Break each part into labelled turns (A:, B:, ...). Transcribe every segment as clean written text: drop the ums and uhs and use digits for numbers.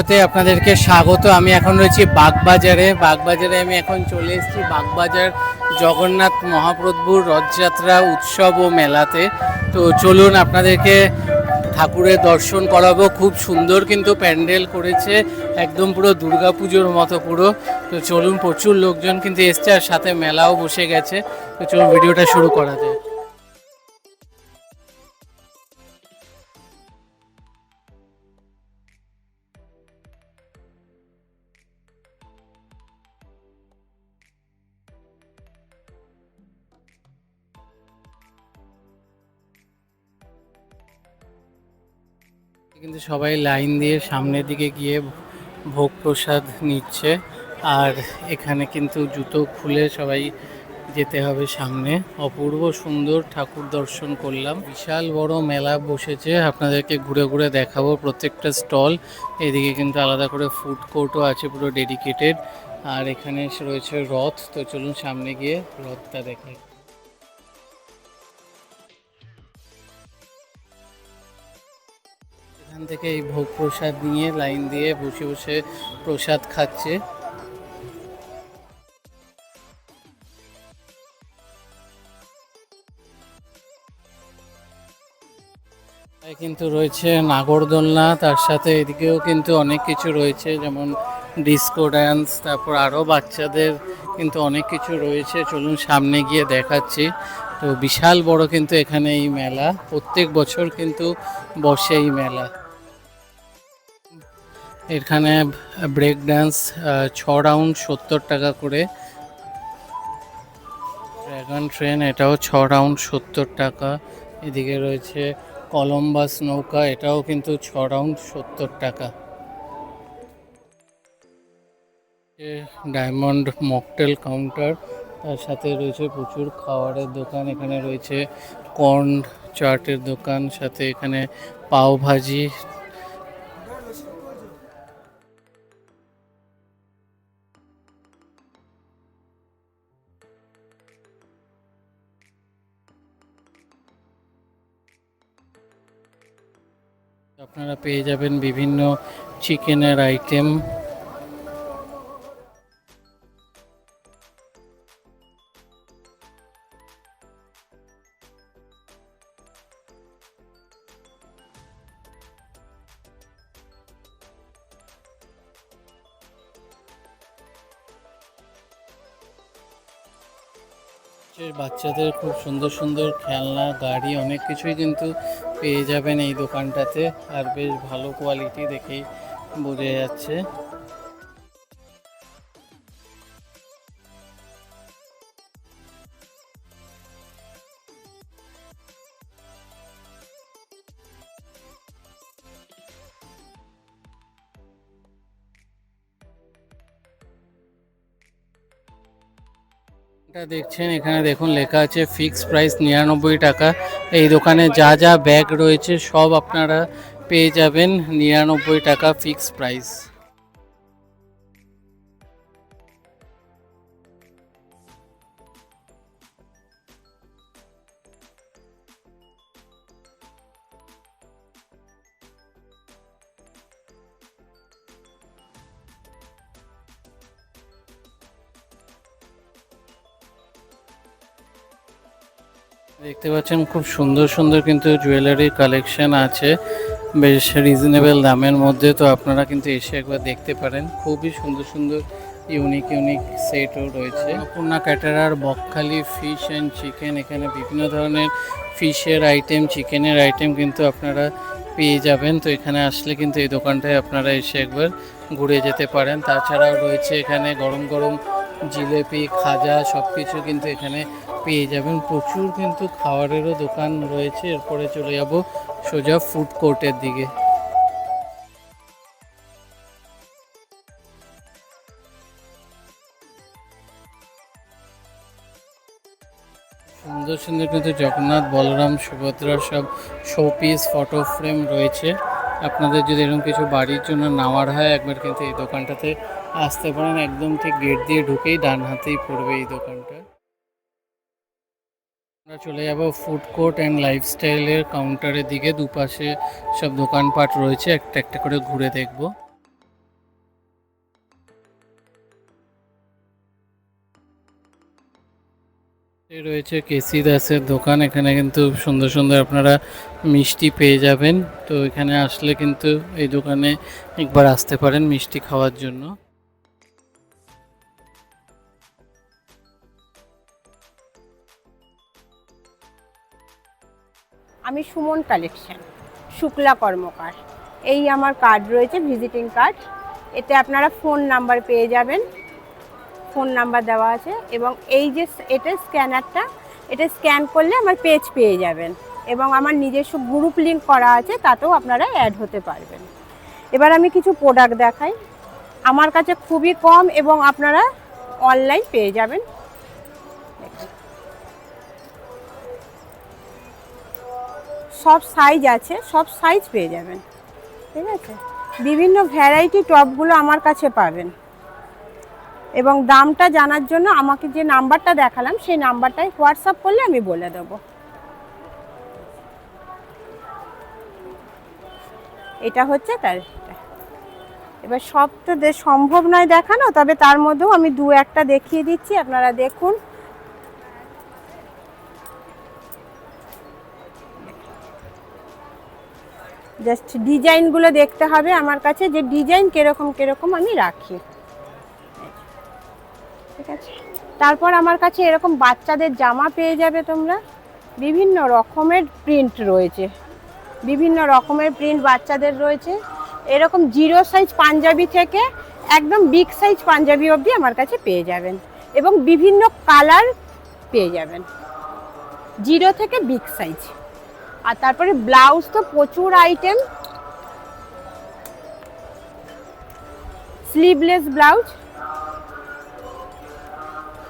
A: ভিডিওতে আপনাদেরকে স্বাগত। আমি এখন রয়েছি বাগবাজারে। বাগবাজারে আমি এখন চলে এসেছি বাগবাজার জগন্নাথ মহাপ্রভুর রথযাত্রা উৎসব ও মেলাতে। তো চলুন আপনাদেরকে ঠাকুরের দর্শন করাবো। খুব সুন্দর কিন্তু প্যান্ডেল করেছে, একদম পুরো দুর্গাপুজোর মতো পুরো। তো চলুন, প্রচুর লোকজন কিন্তু এসছে আর সাথে মেলাও বসে গেছে। তো চলুন ভিডিওটা শুরু করা যায়। কিন্তু সবাই লাইন দিয়ে সামনের দিকে গিয়ে ভোগ প্রসাদ নিচ্ছে। আর এখানে কিন্তু জুতো খুলে সবাই যেতে হবে সামনে। অপূর্ব সুন্দর ঠাকুর দর্শন করলাম। বিশাল বড় মেলা বসেছে, আপনাদেরকে ঘুরে ঘুরে দেখাবো প্রত্যেকটা স্টল। এদিকে কিন্তু আলাদা করে ফুড কোর্টও আছে পুরো ডেডিকেটেড। আর এখানে রয়েছে রথ। তো চলুন সামনে গিয়ে রথটা দেখাই। এখান থেকে এই ভোগ প্রসাদ নিয়ে লাইন দিয়ে বসে বসে প্রসাদ খাচ্ছে। কিন্তু রয়েছে নাগরদোলনা, তার সাথে এদিকেও কিন্তু অনেক কিছু রয়েছে, যেমন ডিস্কো ড্যান্স, তারপর আরও বাচ্চাদের কিন্তু অনেক কিছু রয়েছে। চলুন সামনে গিয়ে দেখাচ্ছি। তো বিশাল বড় কিন্তু এখানে এই মেলা, প্রত্যেক বছর কিন্তু বসে এই মেলা। এখানে ব্রেক ডান্স 6 রাউন্ড 70 টাকা করে। ড্রাগন ট্রেন, এটাও 6 রাউন্ড 70 টাকা। এদিকে রয়েছে কলম্বাস নৌকা, এটাও কিন্তু 6 রাউন্ড 70 টাকা। ডায়মন্ড মকটেল কাউন্টার, তার সাথে রয়েছে প্রচুর খাবারের দোকান। এখানে রয়েছে কর্ন চাটের দোকান, সাথে এখানে পাও ভাজি। আপনারা পেয়ে যাবেন বিভিন্ন চিকেনের আইটেম। বাচ্চাদের খুব সুন্দর সুন্দর খেলনা, গাড়ি, অনেক কিছুই কিন্তু পেয়ে যাবেন এই দোকানটাতে। আর বেশ ভালো কোয়ালিটি দেখেই বোঝা যাচ্ছে। এটা দেখছেন, এখানে দেখুন লেখা আছে ফিক্সড প্রাইস 99 টাকা। এই দোকানে যা যা ব্যাগ রয়েছে সব আপনারা পেয়ে যাবেন 99 টাকা ফিক্সড প্রাইস। দেখতে পাচ্ছেন খুব সুন্দর সুন্দর কিন্তু জুয়েলারি কালেকশন আছে, বেশ রিজনেবল দামের মধ্যে। তো আপনারা কিন্তু এসে একবার দেখতে পারেন, খুবই সুন্দর সুন্দর ইউনিক ইউনিক সেটও রয়েছে। Annapurna caterer Bakkhali fish and chicken, এখানে বিভিন্ন ধরনের ফিশের আইটেম, চিকেনের আইটেম কিন্তু আপনারা পেয়ে যাবেন। তো এখানে আসলে কিন্তু এই দোকানটায় আপনারা এসে একবার ঘুরে যেতে পারেন। তাছাড়াও রয়েছে এখানে গরম গরম জিলেপি, খাজা, সব কিছু কিন্তু এখানে পেয়ে যাবেন। প্রচুর কিন্তু খাবারেরও দোকান রয়েছে। এরপরে চলে যাব সোজা ফুড কোর্টের দিকে। সুন্দর সুন্দর কিন্তু জগন্নাথ, বলরাম, সুভদ্রার সব শোপিস, ফটো ফ্রেম রয়েছে। আপনাদের যদি এরকম কিছু বাড়ির জন্য নেওয়ার হয়, একবার কিন্তু এই দোকানটাতে আসতে পারেন। একদম ঠিক গেট দিয়ে ঢুকেই ডান হাতেই পড়বে এই দোকানটা। আমরা চলে যাব ফুড কোর্ট অ্যান্ড লাইফস্টাইলের কাউন্টারের দিকে। দুপাশে সব দোকানপাট রয়েছে, একটা একটা করে ঘুরে দেখব। এই রয়েছে কেসি দাসের দোকান। এখানে কিন্তু সুন্দর সুন্দর আপনারা মিষ্টি পেয়ে যাবেন। তো এখানে আসলে কিন্তু এই দোকানে একবার আসতে পারেন মিষ্টি খাওয়ার জন্য।
B: আমি সুমন কালেকশন, শুক্লা কর্মকার। এই আমার কার্ড রয়েছে, ভিজিটিং কার্ড। এতে আপনারা ফোন নাম্বার পেয়ে যাবেন, ফোন নাম্বার দেওয়া আছে। এবং এই যে এটা স্ক্যানারটা, এটা স্ক্যান করলে আমার পেজ পেয়ে যাবেন। এবং আমার নিজস্ব গ্রুপ লিঙ্ক করা আছে, তাতেও আপনারা অ্যাড হতে পারবেন। এবার আমি কিছু প্রোডাক্ট দেখাই। আমার কাছে খুবই কম এবং আপনারা অনলাইন পেয়ে যাবেন। সব সাইজ আছে, সব সাইজ পেয়ে যাবেন, ঠিক আছে। বিভিন্ন ভ্যারাইটি টপগুলো আমার কাছে পাবেন। এবং দামটা জানার জন্য আমাকে যে নাম্বারটা দেখালাম সেই নাম্বারটায় হোয়াটসঅ্যাপ করলে আমি বলে দেবো। এটা হচ্ছে তার। এবার সব তো সম্ভব নয় দেখানো, তবে তার মধ্যেও আমি দু একটা দেখিয়ে দিচ্ছি, আপনারা দেখুন। জাস্ট ডিজাইনগুলো দেখতে হবে আমার কাছে, যে ডিজাইন কিরকম কিরকম আমি রাখি, ঠিক আছে। তারপর আমার কাছে এরকম বাচ্চাদের জামা পেয়ে যাবে তোমরা। বিভিন্ন রকমের প্রিন্ট রয়েছে, বিভিন্ন রকমের প্রিন্ট বাচ্চাদের রয়েছে। এরকম 0 সাইজ পাঞ্জাবি থেকে একদম বিগ সাইজ পাঞ্জাবি অবধি আমার কাছে পেয়ে যাবেন। এবং বিভিন্ন কালার পেয়ে যাবেন, 0 থেকে বিগ সাইজ। আর তারপরে ব্লাউজ তো প্রচুর আইটেম, স্লিভলেস ব্লাউজ।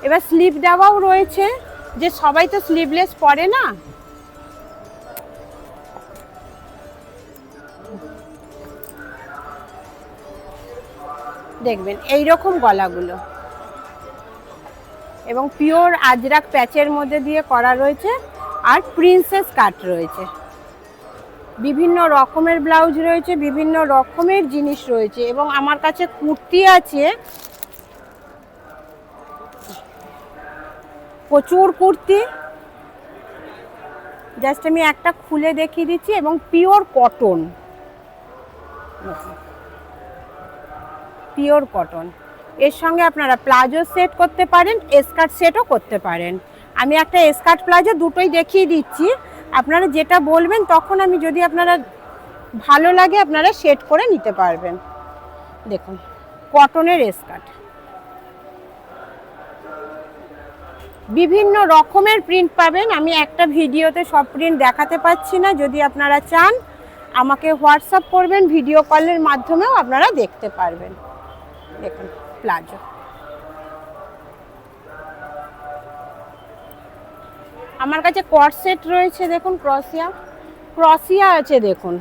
B: এবার স্লিভ দেওয়াও রয়েছে, যে সবাই তো স্লিভলেস পরে না। দেখবেন এই রকম গলাগুলো, এবং পিওর আজরাক প্যাচের মধ্যে দিয়ে করা রয়েছে। আর প্রিন্সেস কাট রয়েছে, বিভিন্ন রকমের ব্লাউজ রয়েছে, বিভিন্ন রকমের জিনিস রয়েছে। এবং আমার কাছে কুর্তি আছে, প্রচুর কুর্তি। জাস্ট আমি একটা খুলে দেখিয়ে দিচ্ছি। এবং পিওর কটন, পিওর কটন। এর সঙ্গে আপনারা প্লাজো সেট করতে পারেন, স্কার্ট সেটও করতে পারেন। আমি একটা স্কার্ট প্লাজো দুটোই দেখিয়ে দিচ্ছি, আপনারা যেটা বলবেন তখন আমি, যদি আপনারা ভালো লাগে আপনারা সেট করে নিতে পারবেন। দেখুন কটনের স্কার্ট, বিভিন্ন রকমের প্রিন্ট পাবেন। আমি একটা ভিডিওতে সব প্রিন্ট দেখাতে পাচ্ছি না, যদি আপনারা চান আমাকে হোয়াটসঅ্যাপ করবেন, ভিডিও কলের মাধ্যমেও আপনারা দেখতে পারবেন। দেখুন প্লাজো, আমার কাছে কট সেট রয়েছে। দেখুন ক্রসিয়া, ক্রসিয়া আছে দেখুন।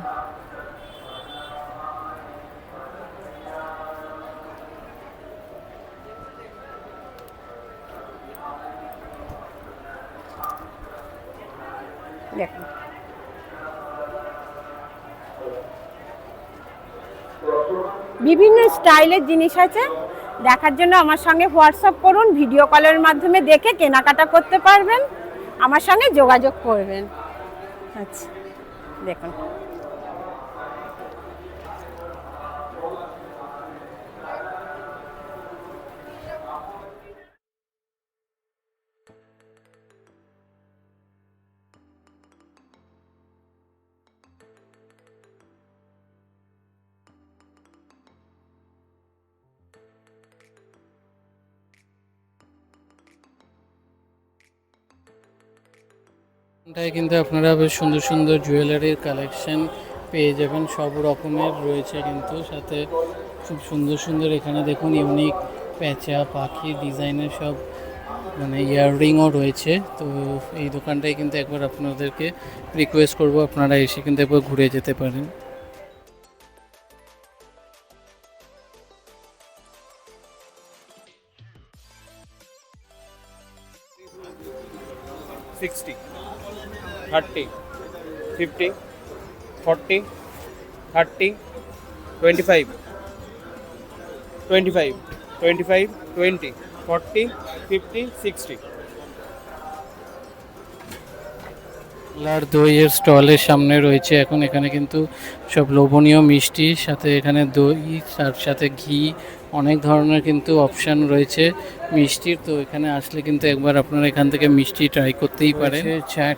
B: দেখুন বিভিন্ন স্টাইলের জিনিস আছে। দেখার জন্য আমার সঙ্গে হোয়াটসঅ্যাপ করুন, ভিডিও কলের মাধ্যমে দেখে কেনাকাটা করতে পারবেন, আমার সঙ্গে যোগাযোগ করবেন। আচ্ছা দেখুন,
A: এটাই কিন্তু আপনারা বেশ সুন্দর সুন্দর জুয়েলারির কালেকশন পেয়ে যাবেন, সব রকমের রয়েছে কিন্তু। সাথে খুব সুন্দর সুন্দর এখানে দেখুন ইউনিক প্যাঁচা পাখি ডিজাইনের সব মানে ইয়াররিংও রয়েছে। তো এই দোকানটাই কিন্তু একবার আপনাদেরকে রিকোয়েস্ট করব, আপনারা এসে কিন্তু একবার ঘুরে যেতে পারেন।
C: $60, $30, $50, $40, $30, $25, $25, $25, $20, $40, $50, $60,
A: লার দইয়ের স্টলের সামনে রয়েছে এখন। এখানে কিন্তু সব লোভনীয় মিষ্টি, সাথে এখানে দই, তার সাথে ঘি, অনেক ধরনের কিন্তু অপশান রয়েছে মিষ্টির। তো এখানে আসলে কিন্তু একবার আপনারা এখান থেকে মিষ্টি ট্রাই করতেই পারেন।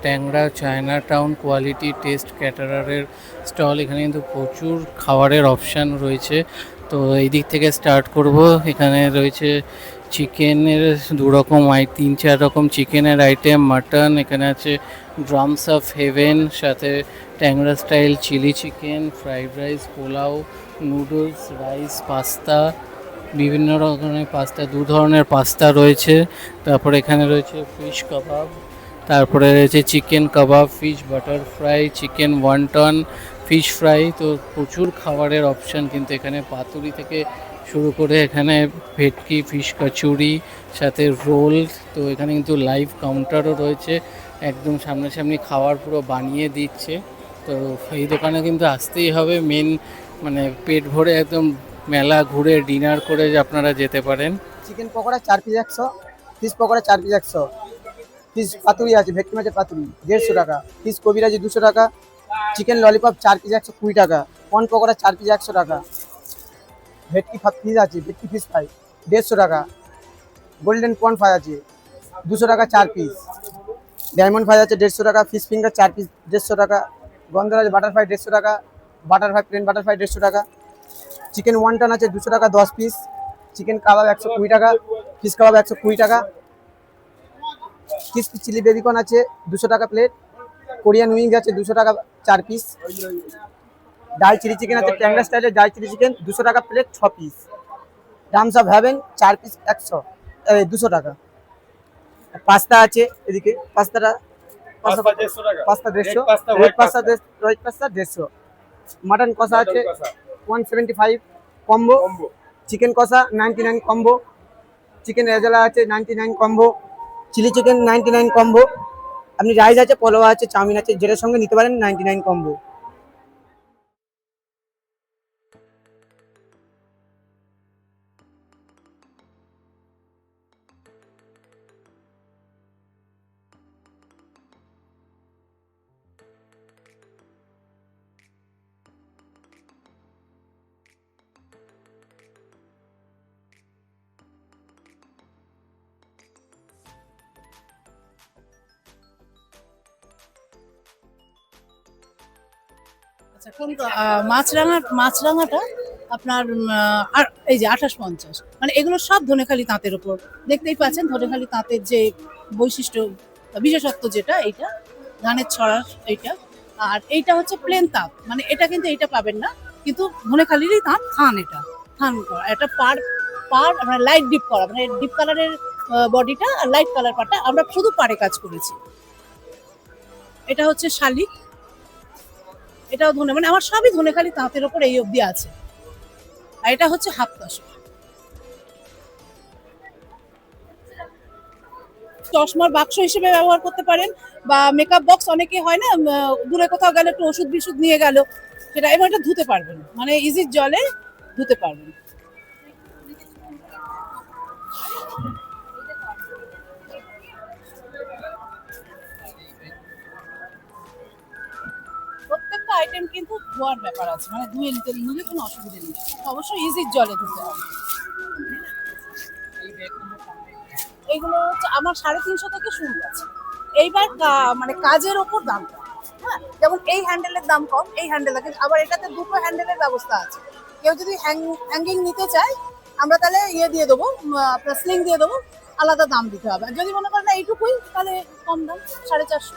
A: Tangra Chinatown quality test ক্যাটারারের স্টল। এখানে কিন্তু প্রচুর খাবারের অপশান রয়েছে। তো এই দিক থেকে স্টার্ট করব। এখানে রয়েছে চিকেনের 2 রকম 3-4 রকম চিকেনের আইটেম, মাটন, এখানে আছে ড্রামস অফ হেভেন, সাথে Tangra style chilli chicken, fried rice, pulao, noodles, rice, pasta, বিভিন্ন রকমের পাস্তা, 2 ধরনের পাস্তা রয়েছে। তারপরে এখানে রয়েছে ফিশ কাবাব, তারপরে রয়েছে chicken kebab, fish butter fry, chicken wonton, fish fry. তো প্রচুর খাবারের অপশান কিন্তু এখানে, পাতুরি থেকে শুরু করে এখানে ভেটকি, ফিশ কচুরি, সাথে রোল। তো এখানে কিন্তু লাইভ কাউন্টারও রয়েছে, একদম সামনাসামনি খাবার পুরো বানিয়ে দিচ্ছে। তো এই দোকানে কিন্তু আসতেই হবে। মেন মানে পেট ভরে একদম মেলা ঘুরে ডিনার করে যে আপনারা যেতে পারেন।
D: Chicken pakora 4 piece 100, fish pakora 4 piece 100, fish পাতুরি আছে, ভেটকি মাছের পাতুরি 150 টাকা, ফিশ কবিরাজি 200 টাকা, চিকেন ললিপপ 4 পিস 120 টাকা, কর্ন পকোড়া 4 পিস 100 টাকা, ভেটকি ফিশ আছে, ভেটকি ফিশ ফ্রাই 150 টাকা, গোল্ডেন কর্ন ফ্রাই আছে 200 টাকা 4 পিস, ডায়মন্ড ফ্রাই আছে 150 টাকা, ফিশ ফিঙ্গার 4 পিস 150 টাকা, গন্ধরাজ বাটার ফ্রাই 150 টাকা, butter fry plain butter fry 150 টাকা, চিকেন ওয়ান্টন আছে 200 টাকা 10 পিস, চিকেন কাবাব 120 টাকা, ফিশ কাবাব 120 টাকা, ক্রিসপি চিলি বেবিকর্ন আছে 200 টাকা প্লেট, কোরিয়ান উইংস আছে 200 টাকা 4 পিস, ডাল চিলি চিকেন আছে ট্যাংরা স্টাইলের ডাল চিলি চিকেন 200 টাকা plate 6 piece, ডামস of haven 4 piece 200 টাকা, পাস্তা আছে এদিকে, পাস্তাটা পাস্তা 150, রেড পাস্তা 150, মাটন কষা আছে 175 কম্বো, চিকেন কষা 99 কম্বো, চিকেন রেজালা আছে 99 কম্বো, চিলি চিকেন 99 কম্বো, আপনি রাইস আছে, পোলাও আছে, চাউমিন আছে, যেটার সঙ্গে নিতে পারেন 99 কম্বো।
E: আচ্ছা কোনটা মাছরাঙাটা আপনার আর এই যে 2850, মানে এগুলো সব ধনেখালি তাঁতের উপর। দেখতেই পাচ্ছেন ধনেখালি তাঁতের যে বৈশিষ্ট্য বিশেষত্ব, যেটা এইটা ধানের ছড়ার এইটা, আর এইটা হচ্ছে প্লেন তাঁত, মানে এটা কিন্তু এইটা পাবেন না, কিন্তু ধনেখালিরই তাঁত, থান এটা থান করা, এটা পার পার আমরা লাইট ডিপ করা, মানে ডিপ কালারের বডিটা আর লাইট কালার পাটটা আমরা শুধু পাড়ে কাজ করেছি। এটা হচ্ছে শালিক, এটাও ধনে, মানে আমার সবই ধনেখালি তাঁতের ওপর এই অবধি আছে। আর এটা হচ্ছে হাফ তসর, চশমার বাক্স হিসেবে ব্যবহার করতে পারেন, বা মেকআপ বক্স অনেকে হয় না, দূরে কোথাও গেলে একটু ওষুধ বিশুধ নিয়ে গেল, সেটা এবং এটা ধুতে পারবেন, মানে ইজির জলে ধুতে পারবেন। প্রত্যেকটা আইটেম কিন্তু ধোয়ার ব্যাপার আছে, মানে ধুয়ে নিলে কোনো অসুবিধা নেই, অবশ্যই ইজির জলে ধুতে হবে। এইগুলো হচ্ছে আমার 350 থেকে শুরু আছে। এইবার মানে কাজের ওপর দাম কম, হ্যাঁ, যেমন এই হ্যান্ডেলের দাম কম, এই হ্যান্ডেল আছে, আবার এটাতে দুটো হ্যান্ডেলের ব্যবস্থা আছে। কেউ যদি হ্যাঙ্গিং নিতে চায় আমরা তাহলে ইয়ে দিয়ে দেবো, আপনার স্লিং দিয়ে দেবো, আলাদা দাম দিতে হবে। যদি মনে করেন না এইটুকুই, তাহলে কম দাম 450।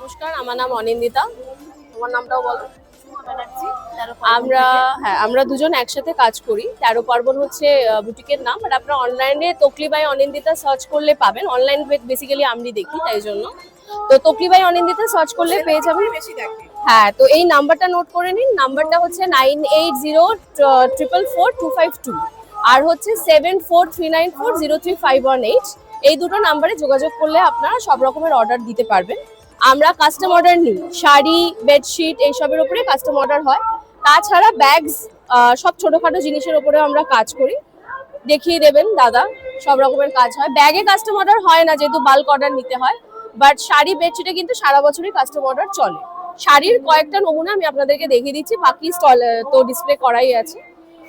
F: নমস্কার, আমার নাম অনিন্দিতা। তোমার নামটাও বলো। আমরা দুজন একসাথে কাজ করি। 13 পার্বণ হচ্ছে বুটিকের নাম, আর আপনারা অনলাইনে তকলি বাই অনিন্দিতা সার্চ করলে পাবেন। অনলাইন বেসিক্যালি আমি দেখি, তাই জন্য তো তকলি বাই অনিন্দিতা সার্চ করলে পেয়ে যাবেন। হ্যাঁ, তো এই নাম্বারটা নোট করে নিন। নাম্বারটা হচ্ছে 9804442552 আর হচ্ছে 7439403518। এই দুটো নাম্বারে যোগাযোগ করলে আপনারা সব রকমের অর্ডার দিতে পারবেন। আমরা কাস্টম অর্ডার নিই, শাড়ি, বেডশিট এইসবের উপরে কাস্টম অর্ডার হয়। তাছাড়া ব্যাগস, সব ছোটখাটো জিনিসের উপরেও আমরা কাজ করি। দেখিয়ে দেবেন দাদা। সব রকমের কাজ হয়। ব্যাগে কাস্টম অর্ডার হয় না, যেহেতু বাল্ক অর্ডার নিতে হয়, বাট শাড়ি বেডশিটে কিন্তু সারা বছরই কাস্টম অর্ডার চলে। শাড়ির কয়েকটা নমুনা আমি আপনাদেরকে দেখিয়ে দিচ্ছি, বাকি স্টল তো ডিসপ্লে করাই আছে।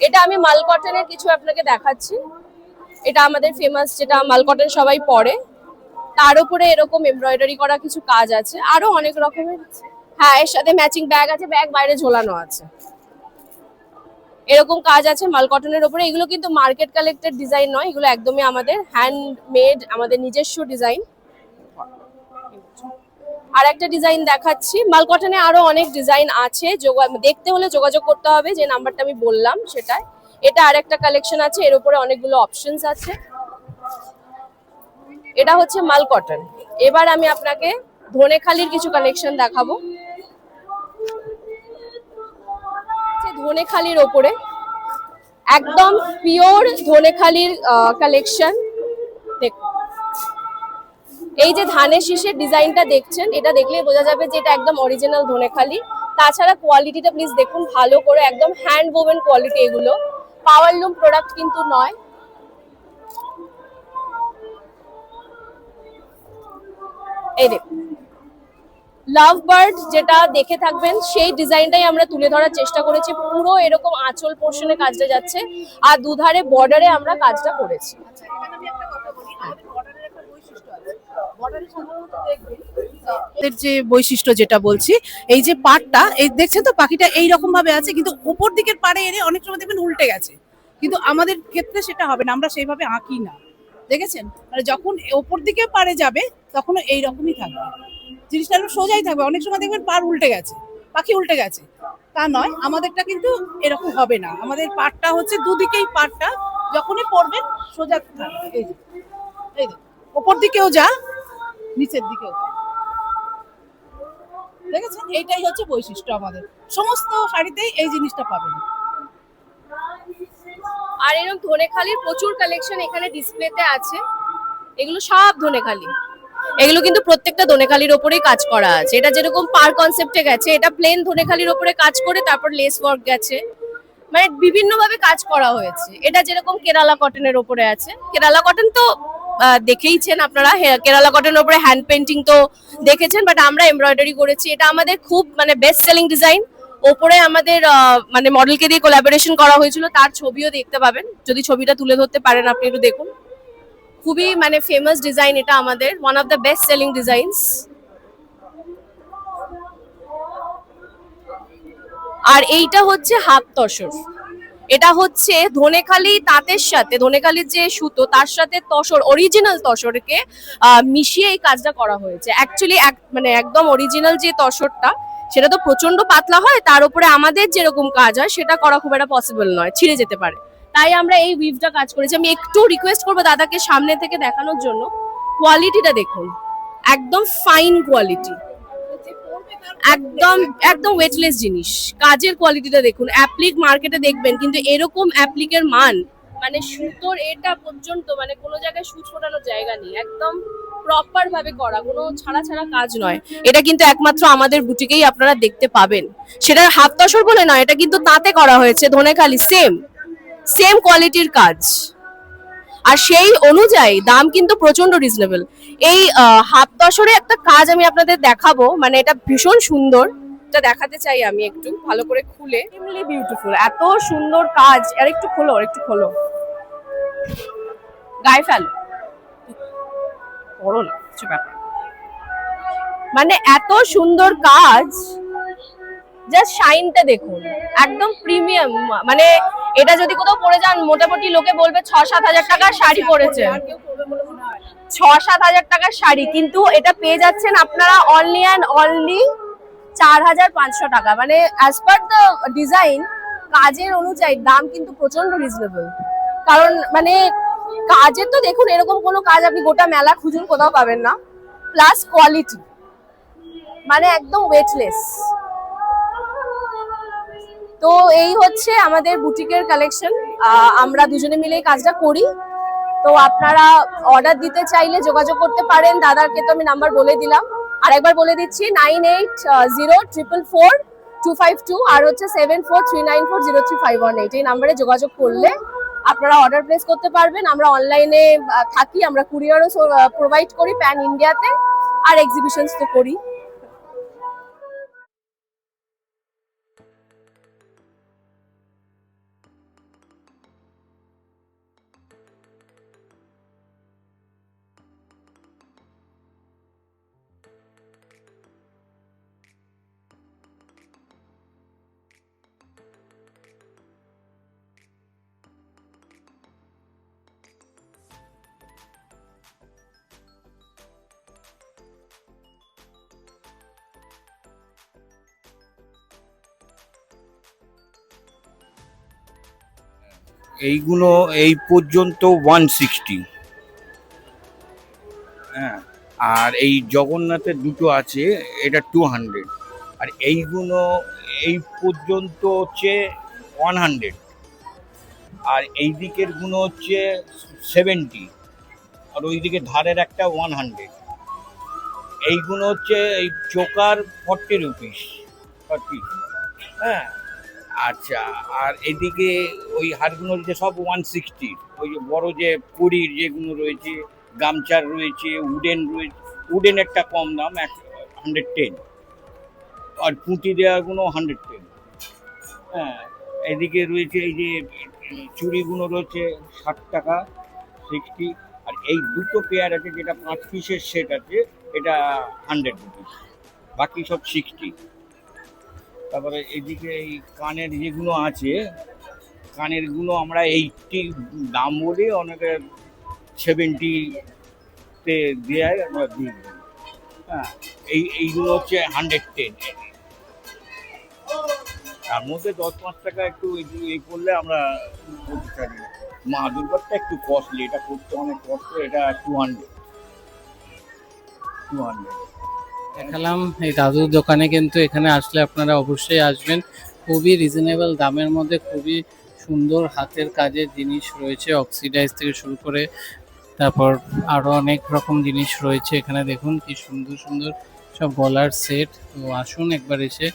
F: এটা আমি মাল কটনের কিছু আপনাকে দেখাচ্ছি। এটা আমাদের ফেমাস, যেটা মাল কটন সবাই পরে, তার উপরে এরকম এমব্রয়ডারি করা কিছু কাজ আছে, আরো অনেক রকমের। হ্যাঁ, এর সাথে ম্যাচিং ব্যাগ আছে, ব্যাগ বাইরে ঝোলানো আছে, এরকম কাজ আছে মাল কটনের উপরে। এগুলো কিন্তু মার্কেট কালেক্টেড ডিজাইন নয়, এগুলো একদমই আমাদের হ্যান্ডমেড, আমাদের নিজস্ব ডিজাইন। আর একটা ডিজাইন দেখাচ্ছি, মাল কটনে আরো অনেক ডিজাইন আছে, দেখতে হলে যোগাযোগ করতে হবে যে নাম্বারটা আমি বললাম সেটাই। এটা আরেকটা কালেকশন আছে, এর উপরে অনেকগুলো অপশনস আছে। এটা হচ্ছে মাল কটন। এবার আমি আপনাকে ধনেখালির কিছু কালেকশন দেখাবো। ধনেখালির ওপরে একদম পিওর ধনেখালির কালেকশন। দেখুন, এই যে ধানের শীষের ডিজাইনটা দেখছেন, এটা দেখলেই বোঝা যাবে যে এটা একদম অরিজিনাল ধনেখালি। তাছাড়া কোয়ালিটিটা প্লিজ দেখুন ভালো করে, একদম হ্যান্ড ওভেন কোয়ালিটি। এগুলো পাওয়ার লুম প্রোডাক্ট কিন্তু নয়। এই দেখুন, লাভ বার্ড যেটা দেখে থাকবেন সেই ডিজাইনটাই আমরা তুলে ধরার চেষ্টা করেছি। পুরো এরকম আঁচল পোর্শনে কাজটা যাচ্ছে, আর দুধারে বর্ডারে আমরা কাজটা করেছি।
E: আচ্ছা, এখানে আমি একটা কথা বলি, আমাদের বর্ডারের একটা বৈশিষ্ট্য আছে। বর্ডারে সাধারণত দেখবেন এর যে বৈশিষ্ট্য যেটা বলছি, এই যে পাড়টা, এই দেখছেন তো পাখিটা এই রকম ভাবে আছে, কিন্তু উপর দিকের পাড়ে এনে অনেক সময় দেখবেন উল্টে গেছে, কিন্তু আমাদের ক্ষেত্রে সেটা হবে না, আমরা সেইভাবে আঁকি না। দেখেছেন, মানে যখন ওপর দিকে পাড়ে যাবে তখন এই রকমই থাকবে, জিনিসটা আরো সোজাই থাকবে। অনেক সময় দেখবেন পাড় উল্টে গেছে, পাখি উল্টে গেছে, তা নয়, আমাদেরটা কিন্তু এরকম হবে না। আমাদের পাড়টা হচ্ছে দুদিকেই, পাড়টা যখনই পড়বেন সোজা থাকবে। এই যে, এই যে ওপর দিকেও যা, নিচের দিকেও যা, দেখেছেন, এইটাই হচ্ছে বৈশিষ্ট্য আমাদের। সমস্ত শাড়িতেই এই জিনিসটা পাবেন।
F: আর এরকম ধনেখালির প্রচুর কালেকশন এখানে ডিসপ্লেতে আছে। এগুলো সব ধনেখালি, এগুলো কিন্তু প্রত্যেকটা ধনেখালির ওপরেই কাজ করা আছে। এটা যেরকম পার কনসেপ্টে গেছে, এটা প্লেন ধনেখালির ওপরে কাজ করে তারপর লেস ওয়ার্ক গেছে, মানে বিভিন্ন ভাবে কাজ করা হয়েছে। এটা যেরকম কেরালা কটনের ওপরে আছে, কেরালা কটন তো দেখেইছেন আপনারা, কেরালা কটনের উপরে হ্যান্ড পেন্টিং তো দেখেছেন, বাট আমরা এমব্রয়ডারি করেছি। এটা আমাদের খুব মানে বেস্ট সেলিং ডিজাইন। ওপরে আমাদের মানে মডেলকে দিয়ে কোলাবোরেশন করা হয়েছিল, তার ছবিও দেখতে পাবেন, যদি ছবিটা তুলে ধরতে পারেন আপনি একটু দেখুন। খুবই মানে ফেমাস ডিজাইন এটা আমাদের, one of the best selling designs. আর এইটা হচ্ছে হাফ তসর। এটা হচ্ছে ধনেখালি তাঁতের সাথে, ধনেখালির যে সুতো তার সাথে তসর, অরিজিনাল তসরকে মিশিয়ে এই কাজটা করা হয়েছে। অ্যাকচুয়ালি মানে একদম অরিজিনাল যে তসরটা, সেটা তো প্রচন্ড পাতলা হয়, তার উপরে আমাদের যেরকম কাজ হয় সেটা করা খুব একটা পসিবল নয়, ছিঁড়ে যেতে পারে। তাই আমরা এই উইভটা কাজ করেছি। আমি একটু রিকোয়েস্ট করবো দাদাকে সামনে থেকে দেখানোর জন্য। কোয়ালিটিটা দেখুন, একদম ফাইন কোয়ালিটি, একদম একদম ওয়েটলেস জিনিস। কাজের কোয়ালিটিটা দেখুন, অ্যাপ্লিক মার্কেটে দেখবেন, কিন্তু এরকম অ্যাপ্লিকের মান, মানে সুতোর এটা পর্যন্ত মানে কোনো জায়গায় সুচ ফোটানোর জায়গা নেই, একদম প্রপার ভাবে করা, কোনো ছাড়া ছাড়া কাজ নয়। এটা কিন্তু একমাত্র আমাদের বুটিকেই আপনারা দেখতে পাবেন। সেটা হাফ তসর বলে নয়, এটা কিন্তু তাঁতে করা হয়েছে, ধনেখালি সেম সেম কোয়ালিটির কাজ, আর সেই অনুযায়ী দাম কিন্তু প্রচন্ড রিজনেবল। এই হাফ তসরে একটা কাজ আমি আপনাদের দেখাবো, মানে এটা ভীষণ সুন্দর, এটা দেখাতে চাই আমি একটু ভালো করে খুলে। এমনি বিউটিফুল, এত সুন্দর কাজ। আর একটু খোলো, একটু খোলো, গায়ে ফেলো, করো না কিছু ব্যাপার, মানে এত সুন্দর কাজ, জাস্ট শাইনটা দেখুন, একদম প্রিমিয়াম। মানে এটা যদি কোথাও পরে যান, মোটামুটি লোকে বলবে 6-7 হাজার টাকার শাড়ি পরেছে, 6-7 হাজার টাকার শাড়ি, কিন্তু এটা পেয়ে যাচ্ছেন আপনারা অনলি অ্যান্ড অনলি 4,500 টাকা। মানে অ্যাজ পার দ্য ডিজাইন, কাজের অনুযায়ী দাম কিন্তু প্রচন্ড রিজনেবল। কারণ মানে কাজের তো দেখুন, এরকম কোনো কাজ আপনি গোটা মেলা খুঁজুন কোথাও পাবেন না। প্লাস কোয়ালিটি, মানে একদম ওয়েটলেস। তো এই হচ্ছে আমাদের বুটিকের কালেকশন, আমরা দুজনে মিলে এই কাজটা করি। তো আপনারা অর্ডার দিতে চাইলে যোগাযোগ করতে পারেন, দাদাকে তো আমি নাম্বার বলে দিলাম, আর একবার বলে দিচ্ছি 9804442552 আর হচ্ছে 7439403518। এই নাম্বারে যোগাযোগ করলে আপনারা অর্ডার প্লেস করতে পারবেন। আমরা অনলাইনে থাকি, আমরা কুরিয়ারও প্রোভাইড করি প্যান ইন্ডিয়াতে, আর এক্সিবিশনস তো করি।
G: এইগুলো এই পর্যন্ত 160। হ্যাঁ, আর এই জগন্নাথের দুটো আছে, এটা 200। আর এইগুলো এই পর্যন্ত হচ্ছে 100। আর এই দিকের গুলো হচ্ছে 70। আর ওই দিকে ধারের একটা 100। এইগুলো হচ্ছে এই চোকার 40 রুপিস পার পিস। হ্যাঁ, আচ্ছা। আর এদিকে ওই হারগুলো হচ্ছে সব 160। ওই যে বড় যে পুরীর যেগুলো রয়েছে, গামছার রয়েছে, উডেন রয়েছে। উডেন একটা কম দাম, 110। আর পুঁতি দেওয়াগুলো 110। হ্যাঁ, এদিকে রয়েছে এই যে চুড়িগুলো রয়েছে 60 টাকা, 60। আর এই দুটো পেয়ার আছে, যেটা 5 পিসের সেট আছে, এটা 100 রুপিস, বাকি সব 60। তারপরে এদিকে এই কানের যেগুলো আছে, কানের গুলো আমরা 80 দাম বলি, অনেকে 70-তে দেয়, আমরা দিই। হ্যাঁ, এইগুলো হচ্ছে 110। তার মধ্যে 10-5 টাকা একটু এই করলে আমরা বলতে চাই। মা দুর্গারটা একটু কস্টলি, এটা করতে অনেক কষ্ট। এটা 200।
A: দেখালাম এই দাদুর দোকানে, কিন্তু এখানে আসলে আপনারা অবশ্যই আসবেন। খুবই রিজনেবল দামের মধ্যে খুবই সুন্দর হাতের কাজের জিনিস রয়েছে, অক্সিডাইজ থেকে শুরু করে তারপর আরো অনেক রকম জিনিস রয়েছে। এখানে দেখুন কি সুন্দর সুন্দর সব গলার সেট। তো আসুন একবার এসে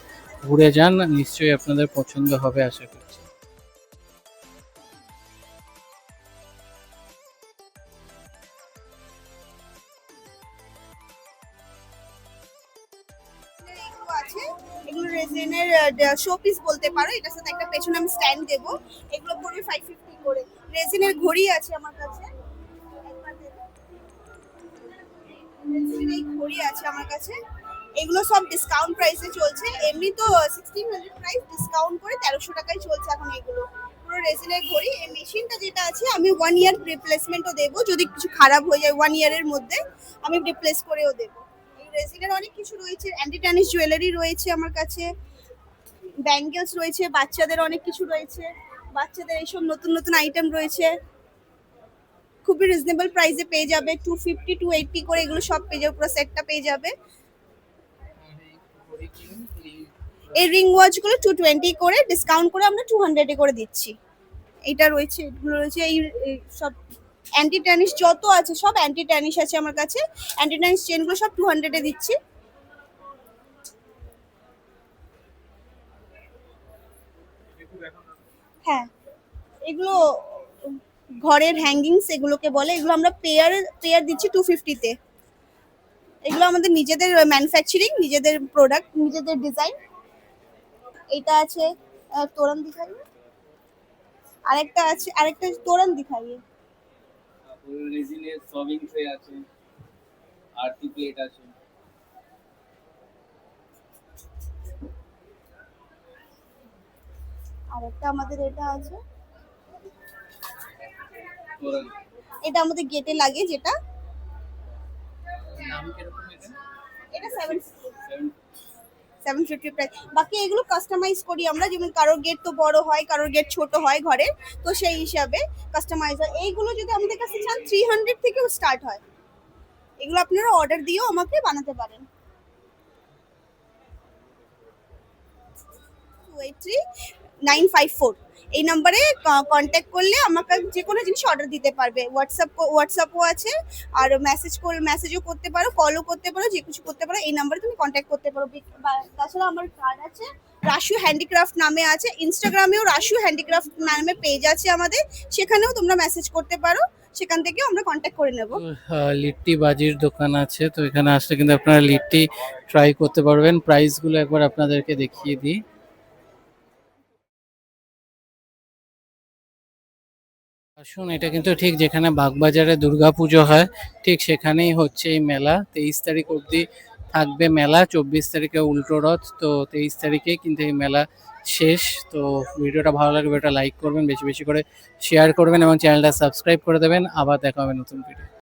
A: ঘুরে যান, নিশ্চয়ই আপনাদের পছন্দ হবে আশা করছি।
H: এগুলো আছে, এগুলো রেজিনের শো পিস বলতে পারো। এটার সাথে একটা পেছনে আমি স্ট্যান্ড দেবো। এগুলো পড়বে 550 করে। রেজিনের ঘড়ি আছে আমার কাছে, একবার দেখো। রেজিনের এই ঘড়ি আছে আমার কাছে। এগুলো সব ডিসকাউন্ট প্রাইসে চলছে। এমনি তো 1600 প্রাইস, ডিসকাউন্ট করে 1300 টাকায় চলছে এখন এগুলো। পুরো রেজিনের ঘড়ি। এই মেশিনটা যেটা আছে, আমি 1 ইয়ার রিপ্লেসমেন্টও দেবো। যদি কিছু খারাপ হয়ে যায় 1 ইয়ারের মধ্যে আমি রিপ্লেস করেও দেবো। রেজিনের অনেক কিছু রয়েছে, অ্যান্টি ট্যানিশ জুয়েলারি রয়েছে আমার কাছে, ব্যাঙ্গেলস রয়েছে, বাচ্চাদের অনেক কিছু রয়েছে। বাচ্চাদের এইসব নতুন নতুন আইটেম রয়েছে, খুবই রিজনেবল প্রাইসে পেয়ে যাবে। 250 280 করে এগুলো সব পেয়ে যাবে, পুরো সেটটা পেয়ে যাবে। এই রিং ওয়াচগুলো 220 করে, ডিসকাউন্ট করে আমরা 200 করে দিচ্ছি। এইটা রয়েছে, এগুলো রয়েছে। এই সব অ্যান্টি ট্যানিশ যত আছে সব অ্যান্টি ট্যানিশ আছে আমার কাছে। অ্যান্টি ট্যানিশ চেনগুলো সব 200 দিচ্ছি। হ্যাঁ, এগুলো ঘরের হ্যাঙ্গিংস এগুলোকে বলে। এগুলো আমরা পেয়ার দিচ্ছি 250-তে। এগুলো আমাদের নিজেদের ম্যানুফ্যাকচারিং, নিজেদের প্রোডাক্ট, নিজেদের ডিজাইন। এটা আছে তোরণ দিখাইয়ে, আরেকটা আছে, আরেকটা তোরণ দিখাইয়ে।
C: রেজিনের সবিং ট্রে আছে, আরতি প্লেট আছে।
H: আরেকটা আমাদের এটা আছে,
C: তোরণ।
H: এটা আমাদের গেটে লাগে, যেটা
C: নাম কিরকম এটা?
H: এটা 750 প্রাইস। বাকি এগুলো কাস্টমাইজ করি আমরা, যেমন কারোর গেট তো বড় হয়, কারোর গেট ছোট হয় ঘরে, তো সেই হিসাবে কাস্টমাইজ হয়। এইগুলো যদি আমাদের কাছে চান 300 থেকেও স্টার্ট হয়। এগুলো আপনারা অর্ডার দিয়েও আমাকে বানাতে পারেন। 283954 এই নাম্বারে কন্ট্যাক্ট করলে আমাকে যে কোনো জিনিস অর্ডার দিতে পারবে। হোয়াটসঅ্যাপও আছে, আর মেসেজও করতে পারো, কলও করতে পারো, যে কিছু করতে পারো। এই নাম্বারে তুমি কন্ট্যাক্ট করতে পারো। তাছাড়া আমার কার্ড আছে, রাশু হ্যান্ডিক্রাফট নামে আছে, ইনস্টাগ্রামেও রাশু হ্যান্ডিক্রাফট নামে পেজ আছে আমাদের, সেখানেও তোমরা মেসেজ করতে পারো, সেখান থেকেও আমরা কন্ট্যাক্ট করে নেব।
A: লিট্টি বাজির দোকান আছে, তো এখানে আসলে কিন্তু আপনারা লিট্টি ট্রাই করতে পারবেন। প্রাইসগুলো একবার আপনাদেরকে দেখিয়ে দিই। আসুন, এটা কিন্তু ঠিক যেখানে বাগবাজারে দুর্গাপুজো হয় ঠিক সেখানেই হচ্ছে এই মেলা। 23 তারিখ অবধি থাকবে মেলা, 24 তারিখে উল্টো রথ, তো 23 তারিখে কিন্তু এই মেলা শেষ। তো ভিডিওটা ভালো লাগবে, এটা লাইক করবেন, বেশি বেশি করে শেয়ার করবেন এবং চ্যানেলটা সাবস্ক্রাইব করে দেবেন। আবার দেখা হবে নতুন ভিডিও।